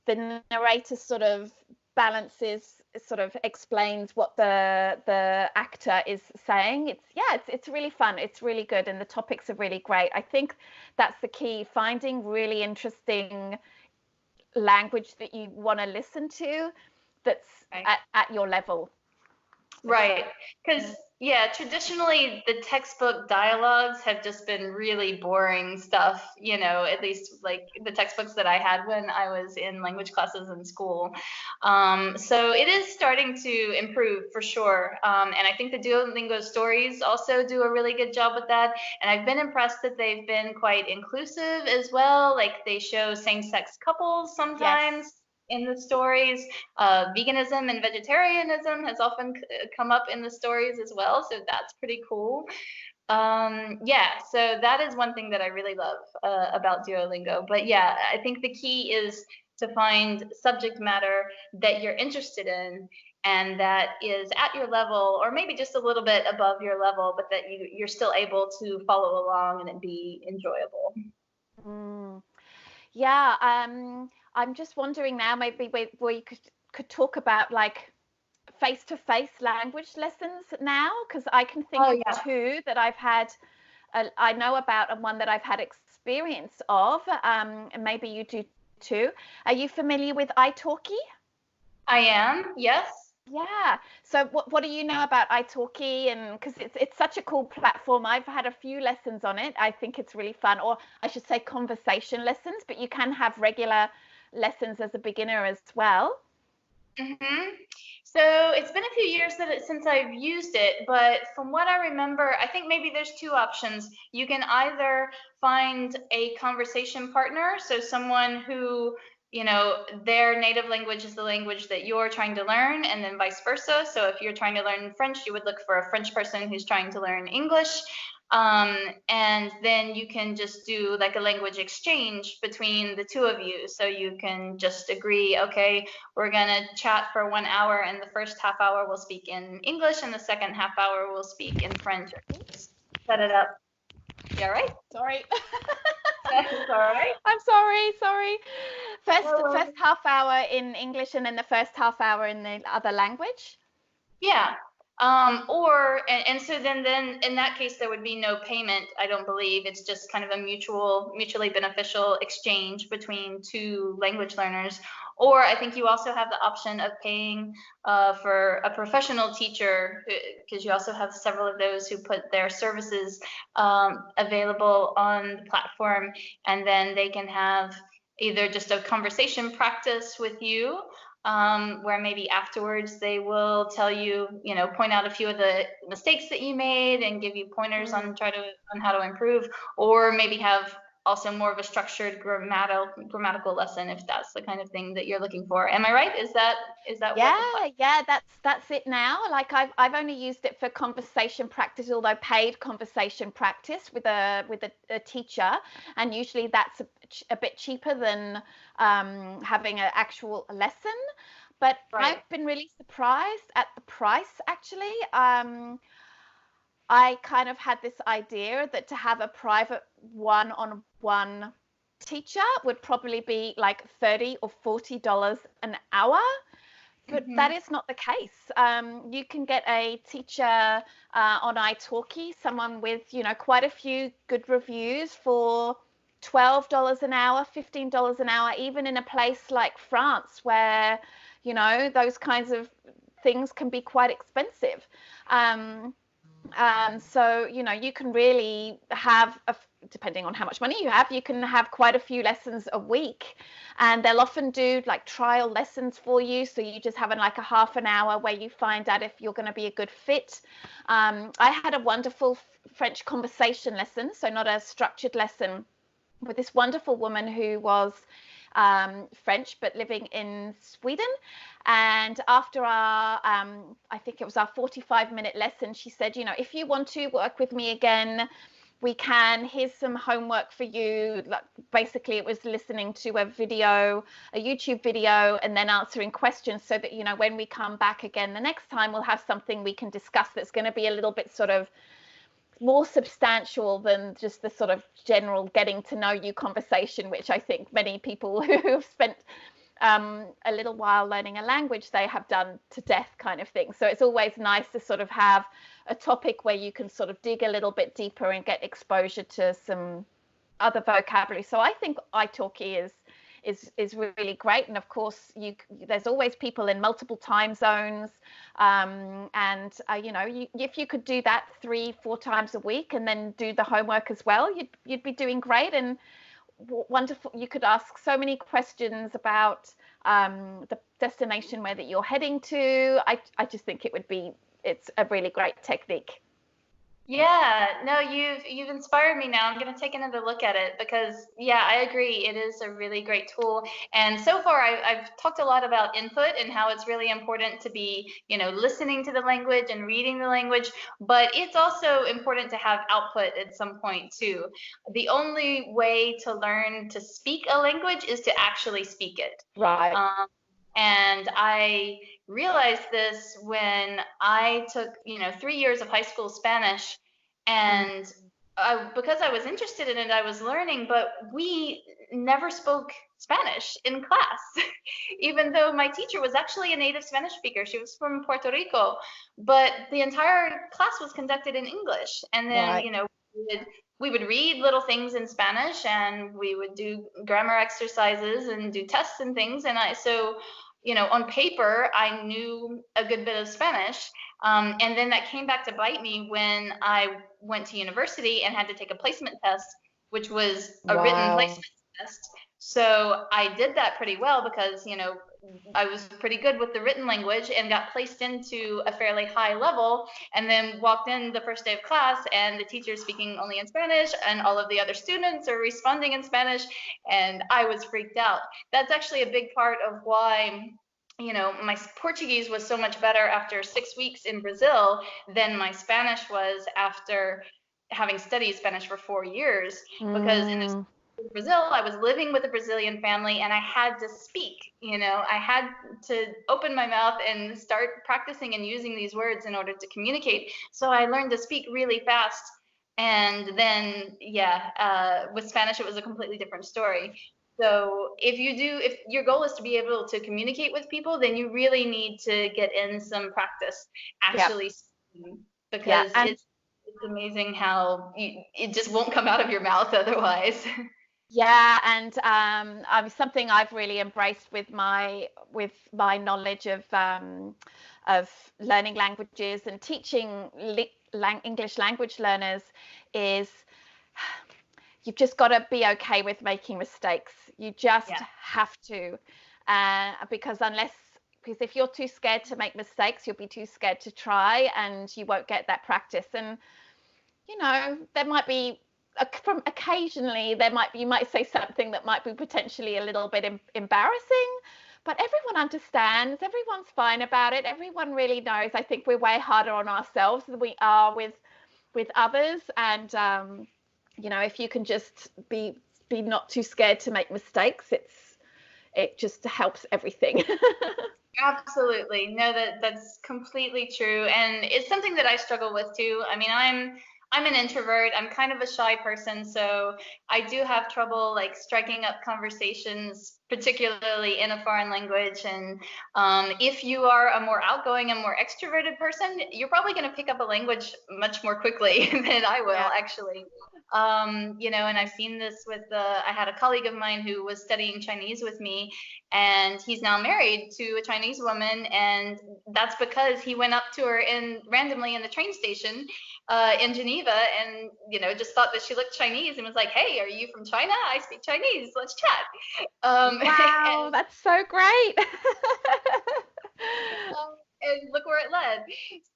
the narrator sort of balances, sort of explains what the actor is saying. It's really fun. It's really good, and the topics are really great. I think that's the key, finding really interesting language that you want to listen to that's at your level. Right, because yeah, traditionally the textbook dialogues have just been really boring stuff, you know, at least like the textbooks that I had when I was in language classes in school. So it is starting to improve for sure. And I think the Duolingo stories also do a really good job with that. And I've been impressed that they've been quite inclusive as well. Like they show same-sex couples sometimes. Yes. In the stories. Veganism and vegetarianism has often come up in the stories as well, so that's pretty cool. Yeah, so that is one thing that I really love about Duolingo. But yeah, I think the key is to find subject matter that you're interested in and that is at your level, or maybe just a little bit above your level, but that you're still able to follow along and it be enjoyable. Yeah, I'm just wondering now, maybe we could talk about like face-to-face language lessons now, because I can think of two that I've had, I know about, and one that I've had experience of, and maybe you do too. Are you familiar with Italki? I am, yes. Yeah. So what do you know about Italki? And because it's such a cool platform, I've had a few lessons on it. I think it's really fun, or I should say conversation lessons, but you can have regular lessons as a beginner as well. So it's been a few years since I've used it, but from what I remember, I think maybe there's two options. You can either find a conversation partner, so someone who, you know, their native language is the language that you're trying to learn, and then vice versa. So if you're trying to learn French, you would look for a French person who's trying to learn English. And then you can just do like a language exchange between the two of you. So you can just agree, okay, we're gonna chat for 1 hour, and the first half hour we'll speak in English, and the second half hour we'll speak in French. Set it up. You all right? Sorry. It's all right. I'm sorry. First half hour in English and then the first half hour in the other language? Yeah. And so then in that case, there would be no payment, I don't believe. It's just kind of a mutually beneficial exchange between two language learners. Or I think you also have the option of paying for a professional teacher, because you also have several of those who put their services available on the platform, and then they can have either just a conversation practice with you, where maybe afterwards they will tell you, point out a few of the mistakes that you made and give you pointers on how to improve, or maybe have also more of a structured grammatical lesson, if that's the kind of thing that you're looking for. Am I right? Is that Yeah, that's it now. Like I've only used it for conversation practice, although paid conversation practice with a teacher, and usually that's a bit cheaper than having an actual lesson. But Right. I've been really surprised at the price, actually. I kind of had this idea that to have a private one-on-one teacher would probably be like $30 or $40 an hour. But that is not the case. You can get a teacher on Italki, someone with, quite a few good reviews for $12 an hour, $15 an hour, even in a place like France where, those kinds of things can be quite expensive. So, you can really have, depending on how much money you have, you can have quite a few lessons a week. And they'll often do like trial lessons for you. So you just have like a half an hour where you find out if you're going to be a good fit. I had a wonderful French conversation lesson, so not a structured lesson, with this wonderful woman who was French but living in Sweden. And after our I think it was our 45-minute lesson, she said, if you want to work with me again, we can. Here's some homework for you. Like, basically it was listening to a YouTube video, and then answering questions, so that when we come back again the next time, we'll have something we can discuss that's going to be a little bit sort of more substantial than just the sort of general getting to know you conversation, which I think many people who've spent a little while learning a language, they have done to death, kind of thing. So it's always nice to sort of have a topic where you can sort of dig a little bit deeper and get exposure to some other vocabulary. So I think italki is really great. And of course, there's always people in multiple time zones, and if you could do that 3-4 times a week and then do the homework as well, you'd be doing great. And wonderful, you could ask so many questions about the destination where that you're heading to. I just think it's a really great technique. Yeah, no, you've inspired me now. I'm going to take another look at it, because yeah, I agree. It is a really great tool. And so far I've talked a lot about input and how it's really important to be, listening to the language and reading the language, but it's also important to have output at some point too. The only way to learn to speak a language is to actually speak it. Right. And I realized this when I took, 3 years of high school Spanish, and because I was interested in it, I was learning, but we never spoke Spanish in class, even though my teacher was actually a native Spanish speaker. She was from Puerto Rico, but the entire class was conducted in English. And then, right, we would read little things in Spanish, and we would do grammar exercises and do tests and things. And so on paper, I knew a good bit of Spanish. And then that came back to bite me when I went to university and had to take a placement test, which was a written placement test. So I did that pretty well, because, I was pretty good with the written language and got placed into a fairly high level, and then walked in the first day of class and the teacher's speaking only in Spanish and all of the other students are responding in Spanish, and I was freaked out. That's actually a big part of why my Portuguese was so much better after 6 weeks in Brazil than my Spanish was after having studied Spanish for 4 years, because in Brazil, I was living with a Brazilian family, and I had to speak. I had to open my mouth and start practicing and using these words in order to communicate. So I learned to speak really fast. And then, with Spanish, it was a completely different story. So if your goal is to be able to communicate with people, then you really need to get in some practice Yeah. actually speaking, Yeah. because And it's amazing how it just won't come out of your mouth otherwise. yeah, and something I've really embraced with my knowledge of learning languages and teaching English language learners is you've just got to be okay with making mistakes. You just Yeah. have to, because if you're too scared to make mistakes, you'll be too scared to try, and you won't get that practice. And there might be from occasionally you might say something that might be potentially a little bit embarrassing, but everyone understands, everyone's fine about it, everyone really knows. I think we're way harder on ourselves than we are with others, and if you can just be not too scared to make mistakes, it just helps everything. Absolutely. No, that's completely true. And it's something that I struggle with too. I mean, I'm an introvert. I'm kind of a shy person, so I do have trouble like striking up conversations, particularly in a foreign language. And if you are a more outgoing and more extroverted person, you're probably going to pick up a language much more quickly than I will, Yeah. actually. And I've seen this with I had a colleague of mine who was studying Chinese with me, and he's now married to a Chinese woman, and that's because he went up to her randomly in the train station in Geneva, and just thought that she looked Chinese and was like, "Hey, are you from China? I speak Chinese. Let's chat." Wow, that's so great. And look where it led.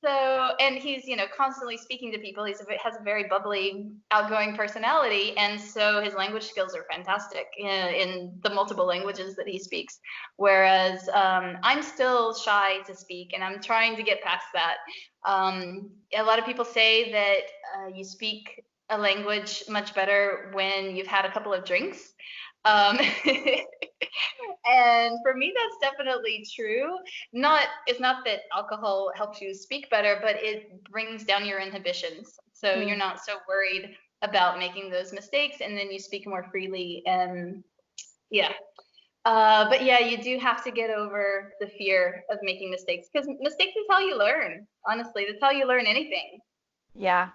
So, and he's, constantly speaking to people. Has a very bubbly, outgoing personality. And so his language skills are fantastic in the multiple languages that he speaks. Whereas I'm still shy to speak, and I'm trying to get past that. A lot of people say that you speak a language much better when you've had a couple of drinks. And for me, that's definitely true. It's not that alcohol helps you speak better, but it brings down your inhibitions. So you're not so worried about making those mistakes, and then you speak more freely. And yeah. But yeah, you do have to get over the fear of making mistakes, because mistakes is how you learn. Honestly, that's how you learn anything. Yeah,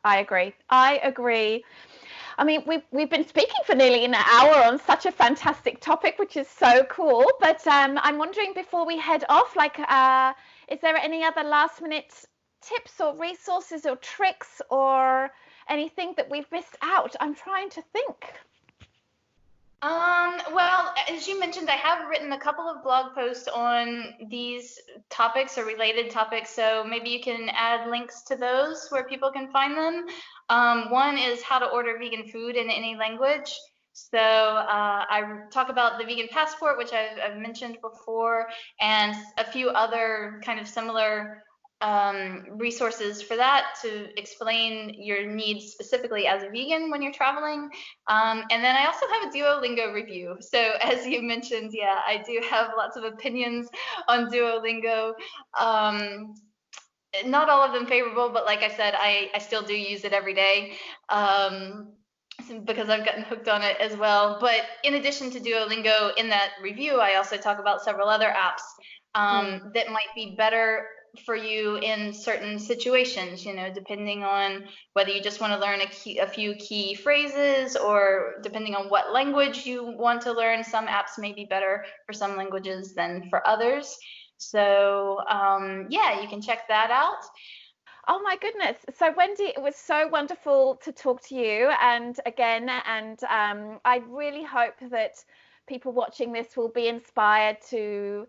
I agree. I mean, we've been speaking for nearly an hour on such a fantastic topic, which is so cool. But I'm wondering, before we head off, is there any other last minute tips or resources or tricks or anything that we've missed out? I'm trying to think. Well, as you mentioned, I have written a couple of blog posts on these topics or related topics, so maybe you can add links to those where people can find them. One is how to order vegan food in any language. So I talk about the vegan passport, which I've mentioned before, and a few other kind of similar resources for that to explain your needs specifically as a vegan when you're traveling. And then I also have a Duolingo review. So as you mentioned, yeah, I do have lots of opinions on Duolingo. Not all of them favorable, but like I said, I still do use it every day. Because I've gotten hooked on it as well. But in addition to Duolingo, in that review, I also talk about several other apps that might be better for you in certain situations, depending on whether you just want to learn a few key phrases, or depending on what language you want to learn. Some apps may be better for some languages than for others. So yeah, you can check that out. Oh my goodness. So Wendy, it was so wonderful to talk to you. And I really hope that people watching this will be inspired to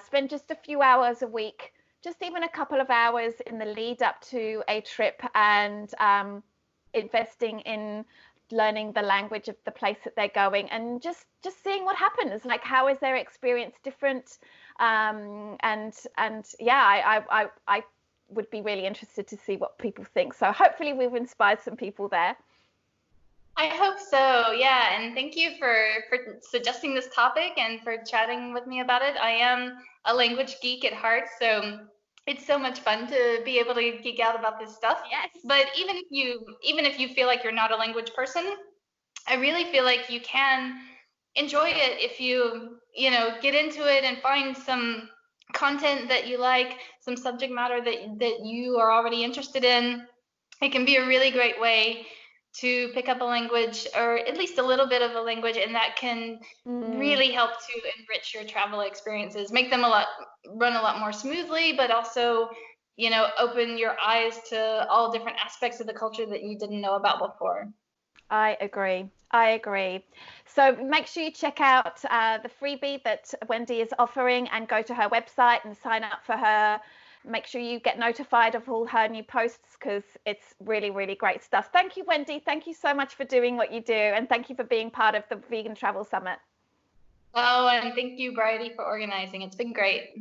spend just a few hours a week, just even a couple of hours in the lead up to a trip, and investing in learning the language of the place that they're going, and just seeing what happens. Like, how is their experience different? And yeah, I would be really interested to see what people think. So hopefully we've inspired some people there. I hope so, yeah. And thank you for suggesting this topic and for chatting with me about it. I am a language geek at heart, so it's so much fun to be able to geek out about this stuff. Yes. But even if you feel like you're not a language person, I really feel like you can enjoy it if you get into it and find some content that you like, some subject matter that you are already interested in. It can be a really great way to pick up a language, or at least a little bit of a language, and that can really help to enrich your travel experiences, make them run a lot more smoothly, but also open your eyes to all different aspects of the culture that you didn't know about before. I agree. So make sure you check out the freebie that Wendy is offering, and go to her website and sign up for her. Make sure you get notified of all her new posts, because it's really, really great stuff. Thank you, Wendy. Thank you so much for doing what you do, and thank you for being part of the Vegan Travel Summit. Oh, and thank you, Bridie, for organizing. It's been great.